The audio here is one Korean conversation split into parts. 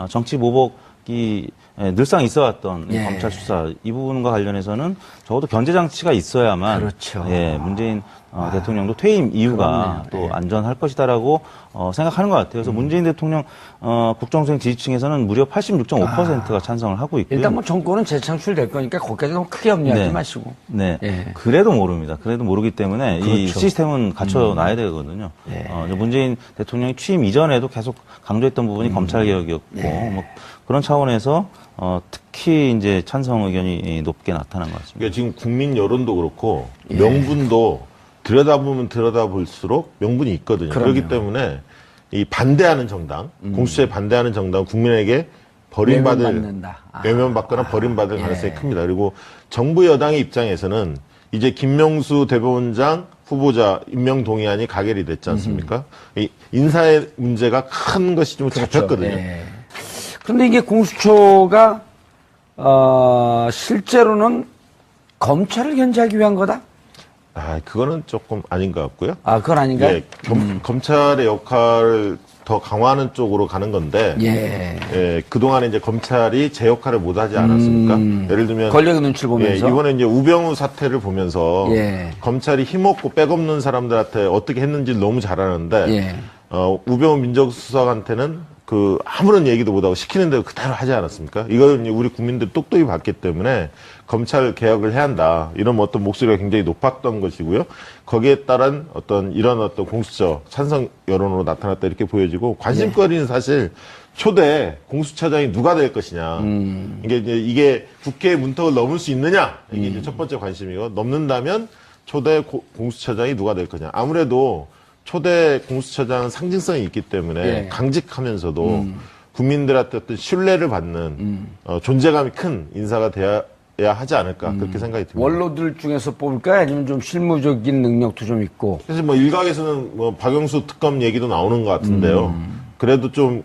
정치 보복이 늘상 있어왔던 예. 검찰 수사 이 부분과 관련해서는 적어도 견제 장치가 있어야만 그렇죠. 문재인 대통령도 퇴임 이후가 그럼요. 또 예. 안전할 것이다라고 생각하는 것 같아요. 그래서 문재인 대통령 국정수행 지지층에서는 무려 86.5%가 찬성을 하고 있고요. 일단 뭐 정권은 재창출될 거니까 거기까지 너무 크게 염려하지 네. 마시고. 네. 예. 그래도 모릅니다. 그래도 모르기 때문에 이 그렇죠. 시스템은 갖춰놔야 되거든요. 예. 문재인 대통령이 취임 이전에도 계속 강조했던 부분이 검찰 개혁이었고 뭐 그런 차원에서 특히 이제 찬성 의견이 높게 나타난 것 같습니다. 그러니까 지금 국민 여론도 그렇고 명분도 들여다보면 들여다볼수록 명분이 있거든요. 그럼요. 그렇기 때문에 이 반대하는 정당, 공수처에 반대하는 정당, 국민에게 외면받거나 버림받을 가능성이 큽니다. 그리고 정부 여당의 입장에서는 이제 김명수 대법원장 후보자 임명 동의안이 가결이 됐지 않습니까? 이 인사의 문제가 큰 것이 좀 잡혔거든요. 예. 그런데 이게 공수처가 실제로는 검찰을 견제하기 위한 거다? 그거는 조금 아닌 것 같고요. 그건 아닌가요? 예, 검찰의 역할을 더 강화하는 쪽으로 가는 건데, 그동안에 이제 검찰이 제 역할을 못 하지 않았습니까? 예를 들면. 권력의 눈치를 보면서. 이번에 이제 우병우 사태를 보면서. 검찰이 힘없고 백없는 사람들한테 어떻게 했는지를 너무 잘 아는데, 우병우 민정수석한테는 아무런 얘기도 못하고 시키는 대로 그대로 하지 않았습니까? 이걸 우리 국민들 똑똑히 봤기 때문에 검찰 개혁을 해야 한다. 이런 어떤 목소리가 굉장히 높았던 것이고요. 거기에 따른 이런 공수처 찬성 여론으로 나타났다 이렇게 보여지고 관심거리는 사실 초대 공수처장이 누가 될 것이냐. 이게 국회의 문턱을 넘을 수 있느냐. 이게 이제 첫 번째 관심이고 넘는다면 초대 공수처장이 누가 될 거냐. 아무래도 초대 공수처장은 상징성이 있기 때문에 강직하면서도 국민들한테 어떤 신뢰를 받는 존재감이 큰 인사가 돼야 하지 않을까 그렇게 생각이 듭니다. 원로들 중에서 뽑을까요? 아니면 좀 실무적인 능력도 좀 있고? 사실 일각에서는 박영수 특검 얘기도 나오는 것 같은데요. 그래도 좀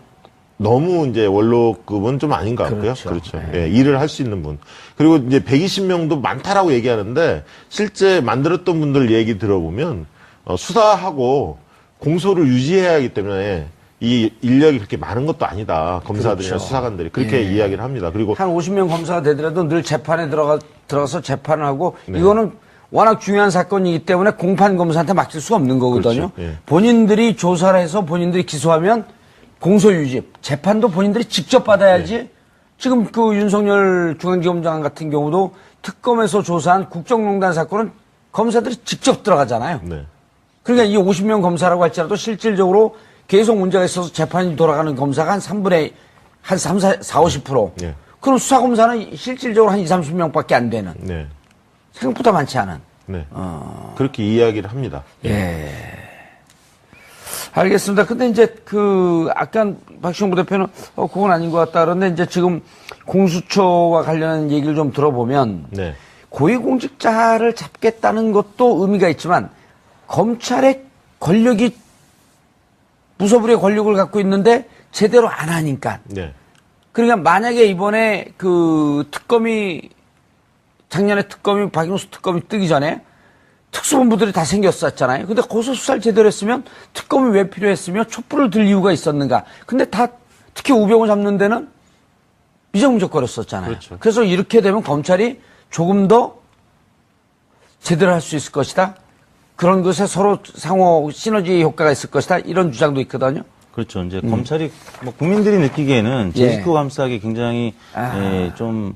너무 이제 원로급은 좀 아닌 것 같고요. 그렇죠. 일을 할 수 있는 분. 그리고 이제 120명도 많다라고 얘기하는데 실제 만들었던 분들 얘기 들어보면 수사하고 공소를 유지해야 하기 때문에 이 인력이 그렇게 많은 것도 아니다. 검사들이나 수사관들이 그렇게 이야기를 합니다. 그리고 한 50명 검사가 되더라도 늘 재판에 들어가서 재판을 하고 이거는 워낙 중요한 사건이기 때문에 공판 검사한테 맡길 수가 없는 거거든요. 그렇죠. 본인들이 조사를 해서 본인들이 기소하면 공소 유지, 재판도 본인들이 직접 받아야지. 지금 윤석열 중앙지검장 같은 경우도 특검에서 조사한 국정농단 사건은 검사들이 직접 들어가잖아요. 그러니까 이 50명 검사라고 할지라도 실질적으로 계속 문제가 있어서 재판이 돌아가는 검사가 한 3분의, 한 50%. 그럼 수사검사는 실질적으로 한 20, 30명밖에 안 되는. 생각보다 많지 않은. 그렇게 이야기를 합니다. 알겠습니다. 근데 이제 아까 박시영 부대표는 그건 아닌 것 같다 그러는데 이제 지금 공수처와 관련한 얘기를 좀 들어보면 고위공직자를 잡겠다는 것도 의미가 있지만 검찰의 권력이 무소불위의 권력을 갖고 있는데 제대로 안 하니까. 그러니까 만약에 이번에 작년에 박영수 특검이 뜨기 전에 특수본부들이 다 생겼었잖아요. 근데 거기서 수사를 제대로 했으면 특검이 왜 필요했으며 촛불을 들 이유가 있었는가. 근데 특히 우병우 잡는 데는 미적미적거렸었잖아요. 그래서 이렇게 되면 검찰이 조금 더 제대로 할 수 있을 것이다. 그런 것에 서로 상호 시너지 효과가 있을 것이다. 이런 주장도 있거든요. 그렇죠. 이제 검찰이 국민들이 느끼기에는 제식구 감싸기 굉장히 좀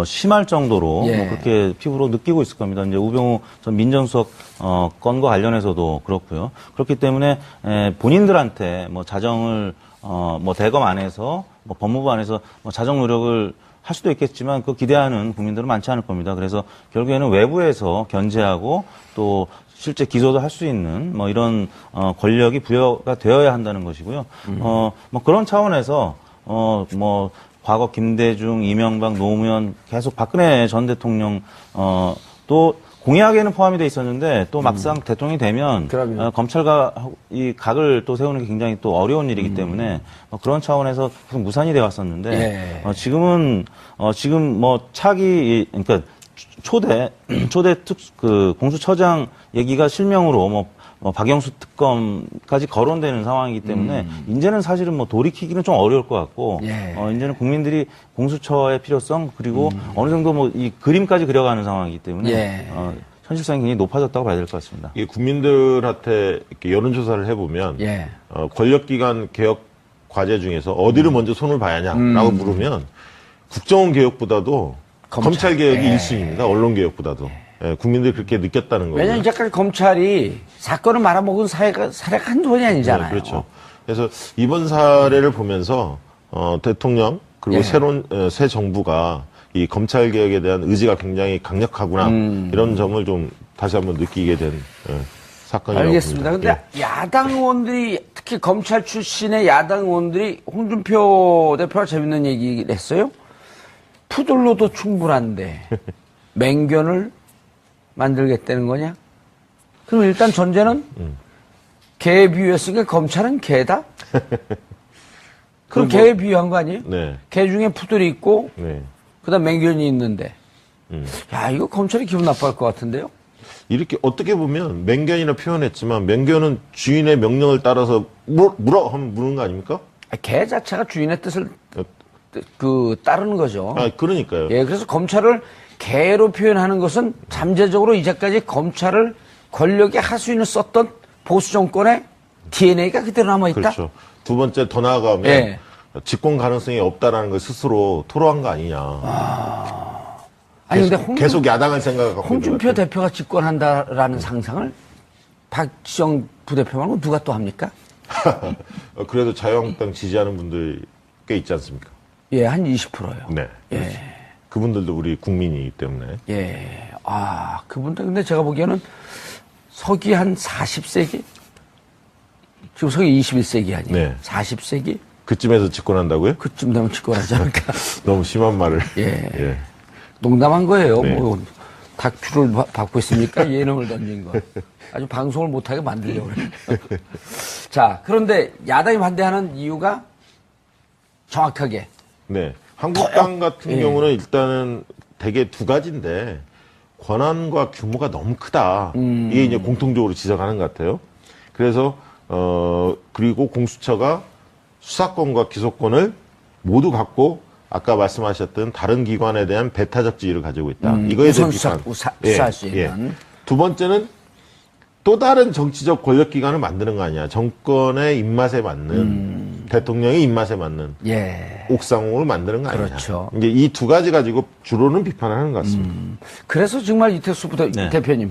심할 정도로 그렇게 피부로 느끼고 있을 겁니다. 이제 우병우 전 민정수석 건과 관련해서도 그렇고요. 그렇기 때문에 본인들한테 자정을 대검 안에서 법무부 안에서 자정 노력을 할 수도 있겠지만 기대하는 국민들은 많지 않을 겁니다. 그래서 결국에는 외부에서 견제하고 또 실제 기소도 할 수 있는 이런 권력이 부여가 되어야 한다는 것이고요. 그런 차원에서 과거 김대중, 이명박, 노무현 계속 박근혜 전 대통령 또 공약에는 포함이 돼 있었는데 또 막상 대통령이 되면 검찰과 이 각을 또 세우는 게 굉장히 또 어려운 일이기 때문에 그런 차원에서 계속 무산이 되어 왔었는데 지금 차기 그러니까 초대 공수처장 얘기가 실명으로 박영수 특검까지 거론되는 상황이기 때문에 이제는 사실은 뭐 돌이키기는 좀 어려울 것 같고 예. 이제는 국민들이 공수처의 필요성 그리고 어느 정도 뭐 이 그림까지 그려가는 상황이기 때문에 예. 현실성이 굉장히 높아졌다고 봐야 될 것 같습니다. 이 국민들한테 이렇게 여론조사를 해보면 예. 권력기관 개혁 과제 중에서 어디를 먼저 손을 봐야 하냐라고 물으면 국정원 개혁보다도 검찰 개혁이 예. 1순위입니다. 언론 개혁보다도. 예, 국민들이 그렇게 느꼈다는 거예요. 왜냐면 이제까지 검찰이 사건을 말아먹은 사례가 한두 번이 아니잖아요. 네, 그렇죠. 그래서 이번 사례를 보면서 대통령 그리고 예. 새로운 새 정부가 이 검찰 개혁에 대한 의지가 굉장히 강력하구나 이런 점을 좀 다시 한번 느끼게 된 사건이라고 알겠습니다. 봅니다. 근데 야당 의원들이 특히 검찰 출신의 야당 의원들이 홍준표 대표가 재밌는 얘기를 했어요. 푸들로도 충분한데 맹견을 만들겠다는 거냐? 그럼 일단 전제는 개에 비유했으니까 검찰은 개다? 그럼 개에 비유한 거 아니에요? 네. 개 중에 푸들이 있고 네. 그다음 맹견이 있는데 야 이거 검찰이 기분 나빠할 것 같은데요? 이렇게 어떻게 보면 맹견이라 표현했지만 맹견은 주인의 명령을 따라서 물어 하면 무는 거 아닙니까? 개 자체가 주인의 뜻을 따르는 거죠. 아 그러니까요. 예, 그래서 검찰을 개로 표현하는 것은 잠재적으로 이제까지 검찰을 권력의 하수인을 썼던 보수 정권의 DNA가 그대로 남아있다? 그렇죠. 두 번째 더 나아가면 예. 집권 가능성이 없다라는 걸 스스로 토로한 거 아니냐. 아니, 계속, 근데 계속 야당을 생각하고 홍준표 대표가 집권한다라는 상상을 박지원 부대표 말고 누가 또 합니까? 그래도 자유한국당 지지하는 분들 꽤 있지 않습니까? 예, 한 20%요. 네. 예. 그분들도 우리 국민이기 때문에. 예. 아, 그분들, 근데 제가 보기에는 서기 한 40세기? 지금 서기 21세기 아니에요? 네. 40세기? 그쯤에서 집권한다고요? 그쯤 되면 집권하지 않을까? 너무 심한 말을. 예. 농담한 거예요. 네. 뭐, 다큐를 받고 있습니까? 예능을 던진 거. 아주 방송을 못하게 만들려고 그래요. 자, 그런데 야당이 반대하는 이유가 정확하게. 네. 한국당 같은 예. 경우는 일단은 대개 두 가지인데 권한과 규모가 너무 크다. 이게 이제 공통적으로 지적하는 것 같아요. 그래서 그리고 공수처가 수사권과 기소권을 모두 갖고 아까 말씀하셨던 다른 기관에 대한 배타적 지위를 가지고 있다. 이거에 대한 우선 비판. 수사할 수 있는. 두 번째는 또 다른 정치적 권력기관을 만드는 거 아니야. 정권의 입맛에 맞는 대통령의 입맛에 맞는 예. 옥상홍을 만드는 거 아니냐. 그렇죠. 이제 이 두 가지 가지고 주로는 비판을 하는 것 같습니다. 그래서 정말 이태수 네. 대표님,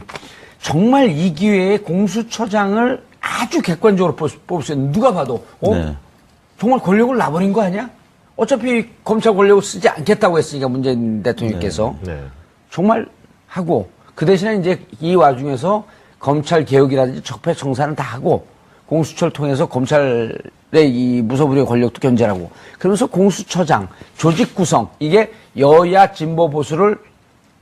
정말 이 기회에 공수처장을 아주 객관적으로 뽑을 수 있는 누가 봐도 네. 정말 권력을 놔버린 거 아니야? 어차피 검찰 권력을 쓰지 않겠다고 했으니까 문재인 대통령께서 네. 정말 하고 그 대신에 이제 이 와중에서 검찰 개혁이라든지 적폐청산을 다 하고 공수처를 통해서 검찰의 이 무소불위의 권력도 견제하고 그러면서 공수처장 조직 구성 이게 여야 진보 보수를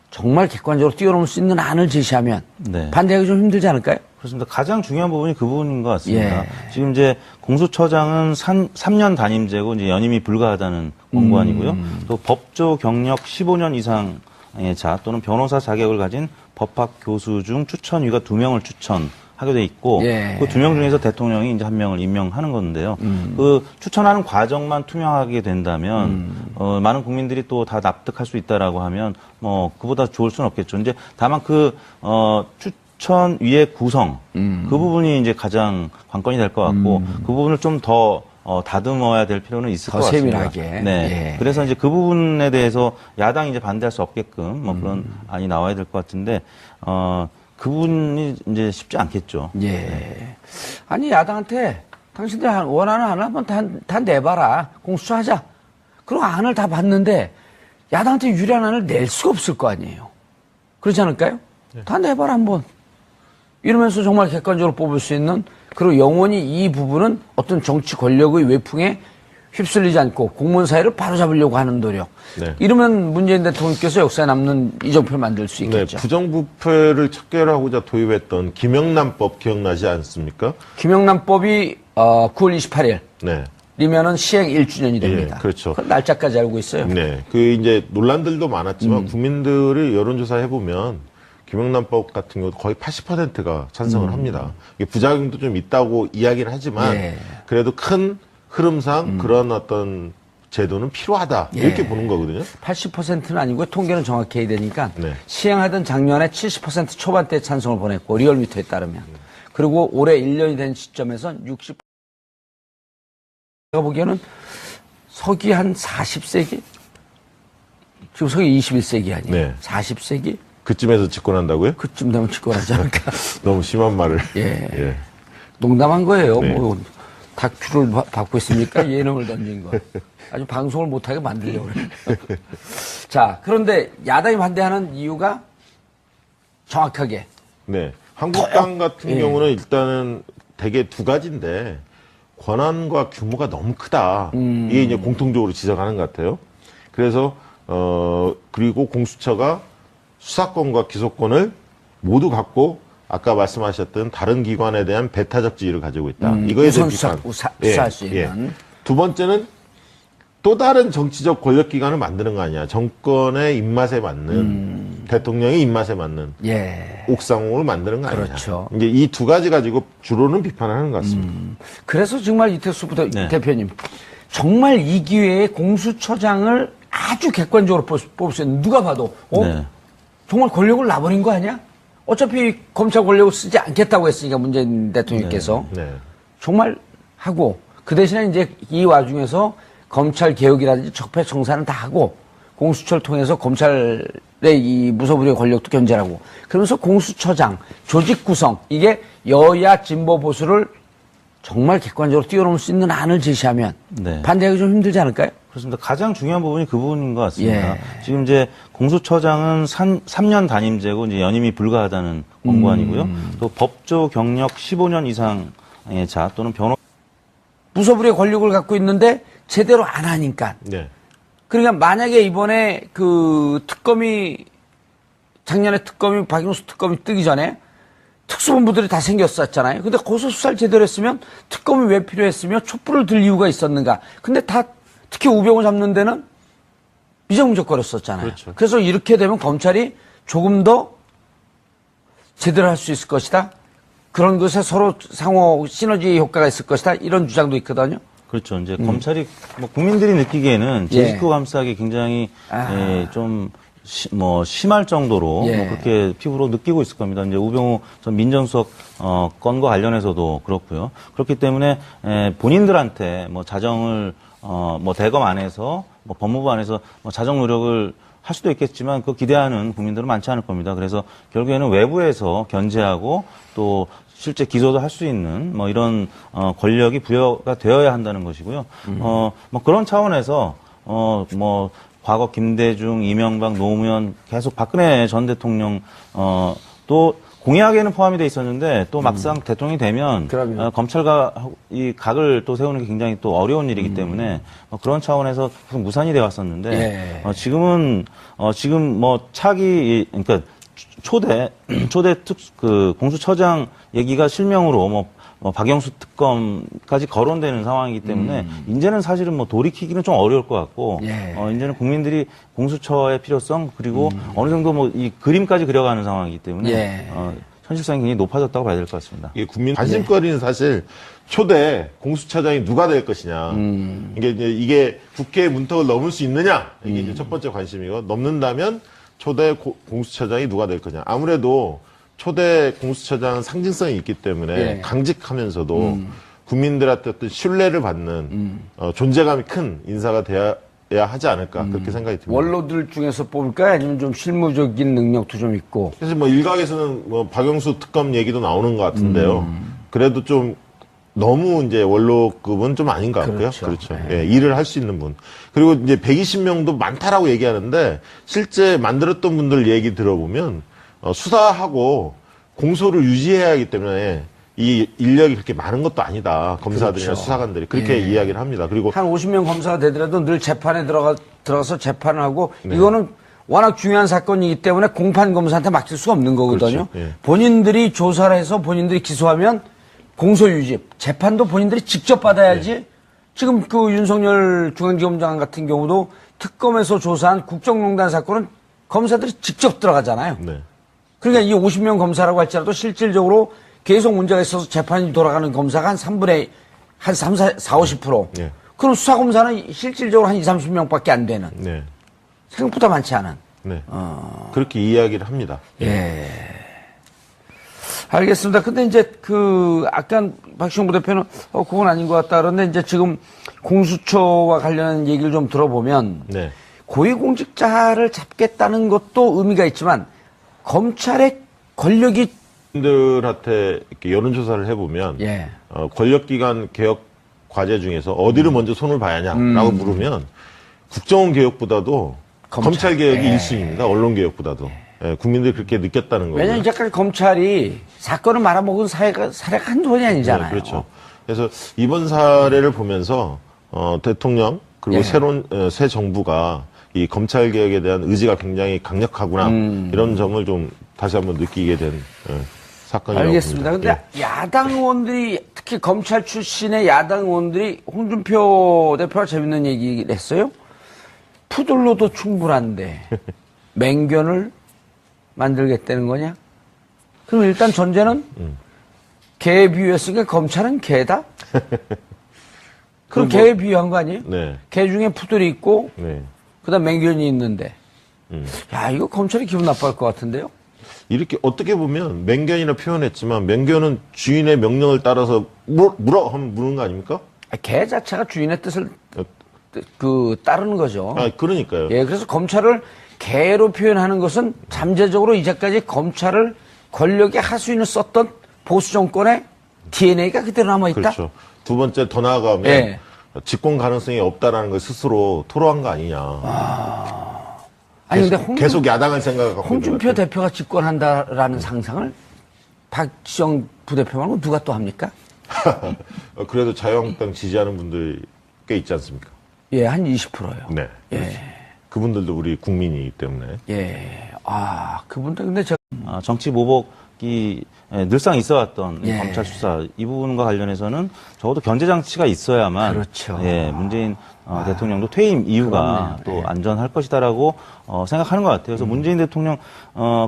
정말 객관적으로 뛰어넘을 수 있는 안을 제시하면 네. 반대하기 좀 힘들지 않을까요? 그렇습니다. 가장 중요한 부분이 그 부분인 것 같습니다. 예. 지금 이제 공수처장은 3년 단임제고 이제 연임이 불가하다는 권고안이고요. 또 법조 경력 15년 이상의 자 또는 변호사 자격을 가진 법학 교수 중 추천위가 2명을 추천하게 돼 있고 예. 그 2명 중에서 대통령이 이제 1명을 임명하는 건데요. 그 추천하는 과정만 투명하게 된다면 많은 국민들이 또 다 납득할 수 있다라고 하면 뭐 그보다 좋을 수는 없겠죠. 이제 다만 추천위의 구성 그 부분이 이제 가장 관건이 될 것 같고 그 부분을 좀 더 다듬어야 될 필요는 있을 더 것 같습니다. 세밀하게. 네. 예. 그래서 이제 그 부분에 대해서 야당이 이제 반대할 수 없게끔 뭐 그런 안이 나와야 될 것 같은데 그 부분이 이제 쉽지 않겠죠. 예. 아니 야당한테 당신들 원하는 안을 한번 다 내봐라. 공수처 하자. 그리고 안을 다 봤는데 야당한테 유리한 안을 낼 수가 없을 거 아니에요. 그렇지 않을까요? 다 내봐라 한번. 이러면서 정말 객관적으로 뽑을 수 있는 그리고 영원히 이 부분은 어떤 정치 권력의 외풍에 휩쓸리지 않고 공무원 사회를 바로잡으려고 하는 노력. 네. 이러면 문재인 대통령께서 역사에 남는 이정표를 만들 수 네, 있겠죠. 부정부패를 척결하고자 도입했던 김영란법 기억나지 않습니까? 김영란법이 9월 28일 네. 이면은 시행 1주년이 됩니다. 예, 그렇죠. 그 날짜까지 알고 있어요. 네. 그 이제 논란들도 많았지만 국민들이 여론조사 해보면 김영란법 같은 경우도 거의 80%가 찬성을 합니다. 이게 부작용도 좀 있다고 이야기는 하지만 예. 그래도 큰 흐름상 그런 어떤 제도는 필요하다 이렇게 예. 보는 거거든요. 80%는 아니고 통계는 정확히 해야 되니까 네. 시행하던 작년에 70% 초반대 찬성을 보냈고 리얼미터에 따르면 그리고 올해 1년이 된 시점에선 60. 제가 보기에는 서기 한 40세기? 지금 서기 21세기 아니에요? 네. 40세기? 그쯤에서 집권한다고요? 그쯤 되면 집권하지 않을까? 너무 심한 말을. 예. 예. 농담한 거예요. 네. 뭐 다큐를 받고 있습니까? 예능을 던진 거. 아주 방송을 못하게 만들려고 그래요. 자, 그런데 야당이 반대하는 이유가 정확하게. 네. 한국당 같은 예. 경우는 일단은 대개 두 가지인데 권한과 규모가 너무 크다. 이게 이제 공통적으로 지적하는 것 같아요. 그래서 그리고 공수처가 수사권과 기소권을 모두 갖고 아까 말씀하셨던 다른 기관에 대한 배타적 지위를 가지고 있다. 이거에 대한 비판. 수사할 수 있는. 두 번째는 또 다른 정치적 권력기관을 만드는 거 아니야. 정권의 입맛에 맞는 대통령의 입맛에 맞는 예. 옥상홍을 만드는 거 아니야. 그렇죠. 이제 이 두 가지 가지고 주로는 비판하는 것 같습니다. 그래서 정말 이태수 네. 대표님, 정말 이 기회에 공수처장을 아주 객관적으로 뽑을 수 있는 누가 봐도 네. 정말 권력을 놔버린 거 아니야? 어차피 검찰 권력을 쓰지 않겠다고 했으니까 문재인 대통령께서 네. 정말 하고 그 대신에 이제 이 와중에서 검찰 개혁이라든지 적폐청산은 다 하고 공수처를 통해서 검찰의 이 무소불위의 권력도 견제하고 그러면서 공수처장 조직 구성 이게 여야 진보 보수를 정말 객관적으로 뛰어넘을 수 있는 안을 제시하면 네. 반대하기 좀 힘들지 않을까요? 그렇습니다. 가장 중요한 부분이 그 부분인 것 같습니다. 예. 지금 이제 공수처장은 3년 단임제고 이제 연임이 불가하다는 권고안이고요. 또 법조 경력 15년 이상의 자 또는 변호 무소불위의 권력을 갖고 있는데 제대로 안 하니까 네. 그러니까 만약에 이번에 그 특검이 작년에 특검이 박영수 특검이 뜨기 전에 특수본부들이 다 생겼었잖아요. 근데 고소 수사를 제대로 했으면 특검이 왜 필요했으며 촛불을 들 이유가 있었는가. 근데 다 특히 우병우 잡는 데는 미정적거렸었잖아요. 그렇죠. 그래서 이렇게 되면 검찰이 조금 더 제대로 할 수 있을 것이다. 그런 것에 서로 상호 시너지 효과가 있을 것이다. 이런 주장도 있거든요. 그렇죠. 이제 검찰이 뭐 국민들이 느끼기에는 제 예. 식구 감싸기 굉장히 좀 심할 정도로 예. 뭐 그렇게 피부로 느끼고 있을 겁니다. 이제 우병우 전 민정수석 건과 관련해서도 그렇고요. 그렇기 때문에 본인들한테 뭐 자정을 뭐 대검 안에서 뭐 법무부 안에서 뭐 자정 노력을 할 수도 있겠지만 그 기대하는 국민들은 많지 않을 겁니다. 그래서 결국에는 외부에서 견제하고 또 실제 기소도 할 수 있는 뭐 이런 권력이 부여가 되어야 한다는 것이고요. 뭐 그런 차원에서 뭐 과거 김대중, 이명박, 노무현 계속 박근혜 전 대통령 또 공약에는 포함이 돼 있었는데 또 막상 대통령이 되면 검찰과 이 각을 또 세우는 게 굉장히 또 어려운 일이기 때문에 그런 차원에서 계속 무산이 되어 왔었는데 지금은 지금 뭐 차기 그러니까 초대 그 공수처장 얘기가 실명으로 뭐 박영수 특검까지 거론되는 상황이기 때문에 이제는 사실은 뭐 돌이키기는 좀 어려울 것 같고 이제는 국민들이 공수처의 필요성 그리고 어느 정도 뭐 이 그림까지 그려가는 상황이기 때문에 현실성이 굉장히 높아졌다고 봐야 될 것 같습니다. 이게 국민 관심거리는 사실 초대 공수처장이 누가 될 것이냐. 이게 국회의 문턱을 넘을 수 있느냐. 이게 이제 첫 번째 관심이고 넘는다면 초대 공수처장이 누가 될 거냐. 아무래도 초대 공수처장은 상징성이 있기 때문에 강직하면서도 국민들한테 어떤 신뢰를 받는 존재감이 큰 인사가 돼야 하지 않을까 그렇게 생각이 듭니다. 원로들 중에서 뽑을까요? 아니면 좀 실무적인 능력도 좀 있고. 그래서 뭐 일각에서는 뭐 박영수 특검 얘기도 나오는 것 같은데요. 그래도 좀 너무 이제 원로급은 좀 아닌 것 같고요. 그렇죠. 예, 일을 할 수 있는 분. 그리고 이제 120명도 많다라고 얘기하는데 실제 만들었던 분들 얘기 들어보면 수사하고 공소를 유지해야 하기 때문에 이 인력이 그렇게 많은 것도 아니다. 검사들이나 수사관들이 그렇게 이야기를 합니다. 그리고 한 50명 검사가 되더라도 늘 재판에 들어가서 재판을 하고 이거는 워낙 중요한 사건이기 때문에 공판 검사한테 맡길 수가 없는 거거든요. 그렇죠. 본인들이 조사를 해서 본인들이 기소하면 공소유지, 재판도 본인들이 직접 받아야지. 지금 그 윤석열 중앙지검장 같은 경우도 특검에서 조사한 국정농단 사건은 검사들이 직접 들어가잖아요. 그러니까 이 50명 검사라고 할지라도 실질적으로 계속 문제가 있어서 재판이 돌아가는 검사가 한 3분의 한 3, 4, 50%. 네. 그럼 수사검사는 실질적으로 한 20, 30명밖에 안 되는. 네. 생각보다 많지 않은. 네. 그렇게 이야기를 합니다. 예. 알겠습니다. 근데 이제 아까 박시영 부대표는 그건 아닌 것 같다. 그런데 이제 지금 공수처와 관련한 얘기를 좀 들어보면 네. 고위공직자를 잡겠다는 것도 의미가 있지만 검찰의 권력이 들한테 이렇게 여론조사를 해보면 예. 권력기관 개혁 과제 중에서 어디를 먼저 손을 봐야 하냐라고 물으면 국정원 개혁보다도 검찰 개혁이 예. 1순위입니다. 언론 개혁보다도. 예, 국민들이 그렇게 느꼈다는 거예요. 왜냐면 이제까지 검찰이 사건을 말아먹은 사례가 한두 번이 아니잖아요. 네, 그렇죠. 그래서 이번 사례를 보면서 대통령 그리고 예. 새로운 새 정부가 이 검찰 개혁에 대한 의지가 굉장히 강력하구나 이런 점을 좀 다시 한번 느끼게 된 사건이라고 알겠습니다. 봅니다. 근데 야당 의원들이 특히 검찰 출신의 야당 의원들이 홍준표 대표가 재밌는 얘기를 했어요. 푸들로도 충분한데 맹견을 만들겠다는 거냐? 그럼 일단 전제는 개에 비유했으니까 검찰은 개다? 그럼 개에 비유한 거 아니에요? 네. 개 중에 푸들이 있고 네. 그다음 맹견이 있는데 야 이거 검찰이 기분 나빠할 것 같은데요? 이렇게 어떻게 보면 맹견이라 표현했지만 맹견은 주인의 명령을 따라서 물어 하면 무는 거 아닙니까? 개 자체가 주인의 뜻을 따르는 거죠. 아, 그러니까요. 예, 그래서 검찰을 개로 표현하는 것은 잠재적으로 이제까지 검찰을 권력의 하수인을 썼던 보수 정권의 DNA가 그대로 남아있다? 그렇죠. 두 번째 더 나아가면 예. 집권 가능성이 없다라는 걸 스스로 토로한 거 아니냐. 아니, 근데 계속 야당을 생각하고 홍준표 대표가 집권한다라는 상상을 박지영 부대표 말고 누가 또 합니까? 그래도 자유한국당 지지하는 분들이 꽤 있지 않습니까? 예, 한 20%요. 네. 예. 그분들도 우리 국민이기 때문에. 예. 그분들 근데 정치 보복이 늘상 있어왔던 이 예. 검찰 수사 이 부분과 관련해서는 적어도 견제 장치가 있어야만 그렇죠. 예, 문재인 대통령도 퇴임 이후가 그렇네요. 또 예. 안전할 것이다라고 생각하는 것 같아요. 그래서 문재인 대통령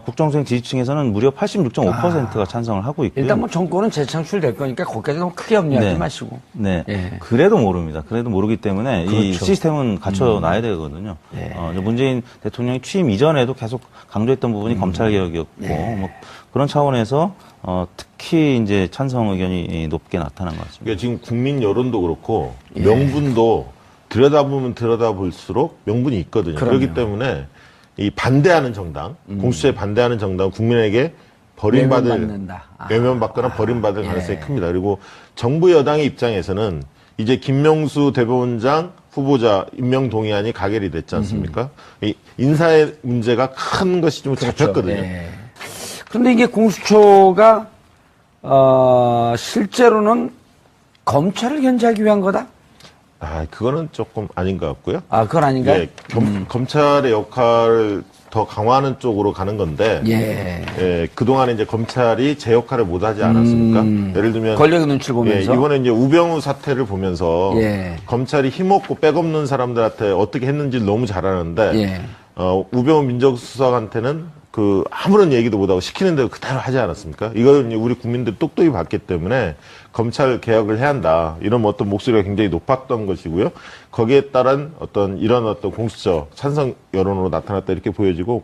국정수행 지지층에서는 무려 86.5%가 찬성을 하고 있고요. 일단 뭐 정권은 재창출될 거니까 거기까지 너무 크게 염려하지 네. 마시고. 네. 예. 그래도 모릅니다. 그래도 모르기 때문에 이 그렇죠. 시스템은 갖춰놔야 되거든요. 예. 문재인 대통령이 취임 이전에도 계속 강조했던 부분이 검찰 개혁이었고 뭐 그런 차원에서 특히 이제 찬성 의견이 높게 나타난 것 같습니다. 그러니까 지금 국민 여론도 그렇고 명분도 들여다보면 들여다볼수록 명분이 있거든요. 그럼요. 그렇기 때문에 이 반대하는 정당, 공수처에 반대하는 정당, 국민에게 버림받을 외면받는다. 외면받거나 버림받을 가능성이 큽니다. 그리고 정부 여당의 입장에서는 이제 김명수 대법원장 후보자 임명 동의안이 가결이 됐지 않습니까? 이 인사의 문제가 큰 것이 좀 잡혔거든요. 네. 그런데 이게 공수처가 실제로는 검찰을 견제하기 위한 거다? 그거는 조금 아닌 것 같고요. 그건 아닌가요? 예, 검찰의 역할을 더 강화하는 쪽으로 가는 건데, 그동안에 이제 검찰이 제 역할을 못 하지 않았습니까? 예를 들면. 권력의 눈치를 보면서. 이번에 이제 우병우 사태를 보면서. 예. 검찰이 힘없고 백없는 사람들한테 어떻게 했는지를 너무 잘 아는데, 우병우 민정수석한테는 아무런 얘기도 못하고 시키는 대로 그대로 하지 않았습니까? 이거는 우리 국민들 똑똑히 봤기 때문에 검찰 개혁을 해야 한다. 이런 어떤 목소리가 굉장히 높았던 것이고요. 거기에 따른 이런 공수처 찬성 여론으로 나타났다 이렇게 보여지고